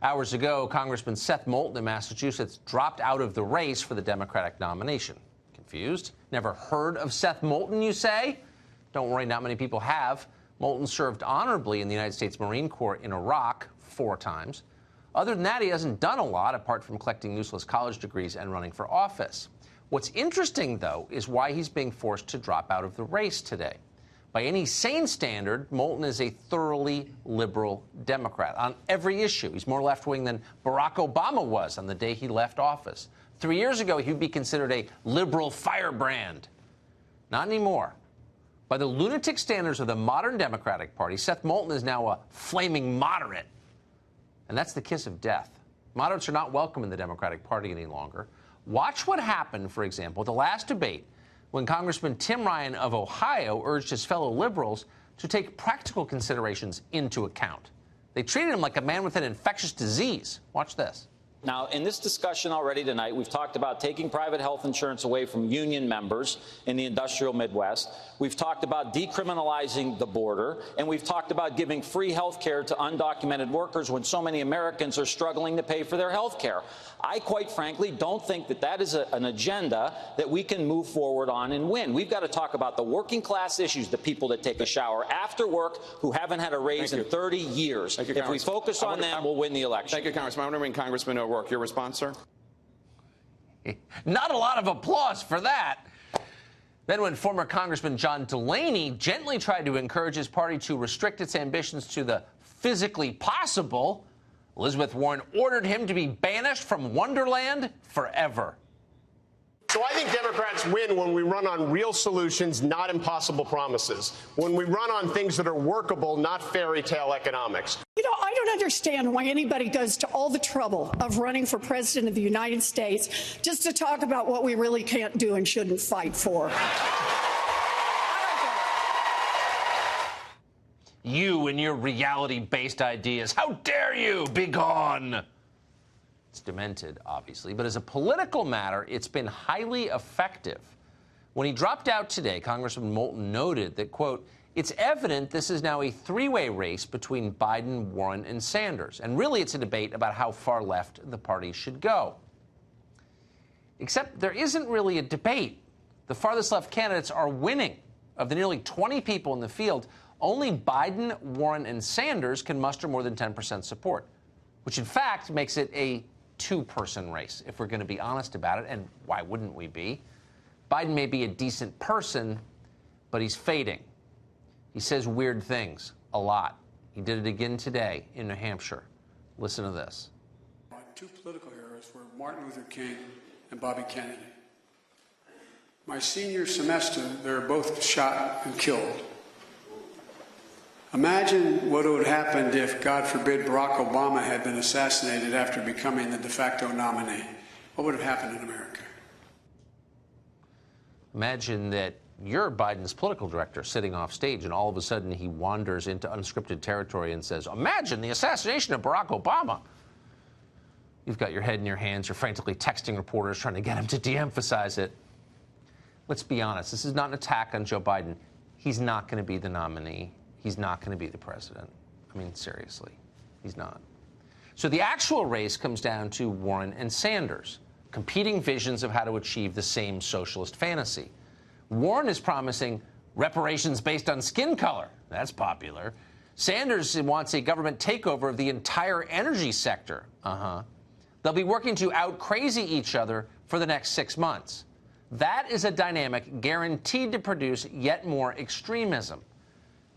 Hours ago, Congressman Seth Moulton of Massachusetts dropped out of the race for the Democratic nomination. Confused? Never heard of Seth Moulton, you say? Don't worry, not many people have. Moulton served honorably in the United States Marine Corps in Iraq 4 times. Other than that, he hasn't done a lot apart from collecting useless college degrees and running for office. What's interesting, though, is why he's being forced to drop out of the race today. By any sane standard, Moulton is a thoroughly liberal Democrat on every issue. He's more left-wing than Barack Obama was on the day he left office. 3 years ago, he'd be considered a liberal firebrand. Not anymore. By the lunatic standards of the modern Democratic Party, Seth Moulton is now a flaming moderate. And that's the kiss of death. Moderates are not welcome in the Democratic Party any longer. Watch what happened, for example, at the last debate when Congressman Tim Ryan of Ohio urged his fellow liberals to take practical considerations into account. They treated him like a man with an infectious disease. Watch this. Now, in this discussion already tonight, we've talked about taking private health insurance away from union members in the industrial Midwest. We've talked about decriminalizing the border, and we've talked about giving free health care to undocumented workers when so many Americans are struggling to pay for their health care. I, quite frankly, don't think that that is an agenda that we can move forward on and win. We've got to talk about the working class issues, the people that take a shower after work who haven't had a raise in 30 years. If we focus on them, we'll win the election. Thank you, Congressman. I want to bring Congressman O'Rourke. Your response, sir? Not a lot of applause for that. Then when former Congressman John Delaney gently tried to encourage his party to restrict its ambitions to the physically possible, Elizabeth Warren ordered him to be banished from Wonderland forever. So I think Democrats win when we run on real solutions, not impossible promises. When we run on things that are workable, not fairy tale economics. You know, I don't understand why anybody goes to all the trouble of running for president of the United States just to talk about what we really can't do and shouldn't fight for. You and your reality-based ideas. How dare you? Be gone. It's demented, obviously, but as a political matter, it's been highly effective. When he dropped out today, Congressman Moulton noted that, quote, it's evident this is now a 3-way race between Biden, Warren, and Sanders. And really, it's a debate about how far left the party should go. Except there isn't really a debate. The farthest left candidates are winning. Of the nearly 20 people in the field, only Biden, Warren, and Sanders can muster more than 10% support, which in fact makes it a 2-person race, if we're going to be honest about it, and why wouldn't we be? Biden may be a decent person, but he's fading. He says weird things a lot. He did it again today in New Hampshire. Listen to this. My 2 political heroes were Martin Luther King and Bobby Kennedy. My senior semester, they were both shot and killed. Imagine what would have happened if, God forbid, Barack Obama had been assassinated after becoming the de facto nominee. What would have happened in America? Imagine that you're Biden's political director sitting off stage, and all of a sudden he wanders into unscripted territory and says, imagine the assassination of Barack Obama. You've got your head in your hands. You're frantically texting reporters trying to get him to de-emphasize it. Let's be honest. This is not an attack on Joe Biden. He's not going to be the nominee. He's not going to be the president. I mean, seriously, he's not. So the actual race comes down to Warren and Sanders, competing visions of how to achieve the same socialist fantasy. Warren is promising reparations based on skin color. That's popular. Sanders wants a government takeover of the entire energy sector. They'll be working to out-crazy each other for the next 6 months. That is a dynamic guaranteed to produce yet more extremism.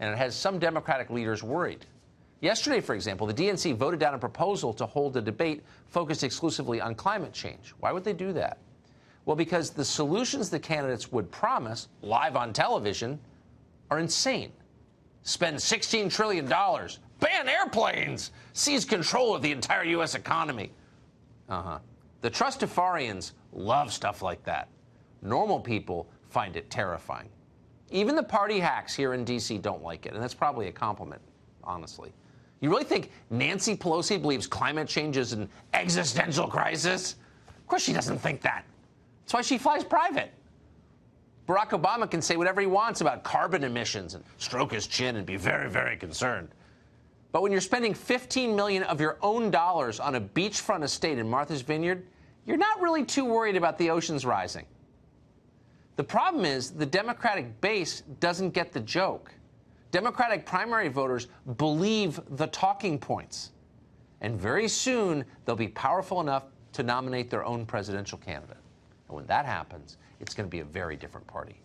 And it has some Democratic leaders worried. Yesterday, for example, the DNC voted down a proposal to hold a debate focused exclusively on climate change. Why would they do that? Well, because the solutions the candidates would promise, live on television, are insane. Spend $16 trillion, ban airplanes, seize control of the entire U.S. economy. The Trustafarians love stuff like that. Normal people find it terrifying. Even the party hacks here in D.C. don't like it, and that's probably a compliment, honestly. You really think Nancy Pelosi believes climate change is an existential crisis? Of course she doesn't think that. That's why she flies private. Barack Obama can say whatever he wants about carbon emissions and stroke his chin and be very, very concerned. But when you're spending $15 million of your own dollars on a beachfront estate in Martha's Vineyard, you're not really too worried about the oceans rising. The problem is the Democratic base doesn't get the joke. Democratic primary voters believe the talking points. And very soon, they'll be powerful enough to nominate their own presidential candidate. And when that happens, it's going to be a very different party.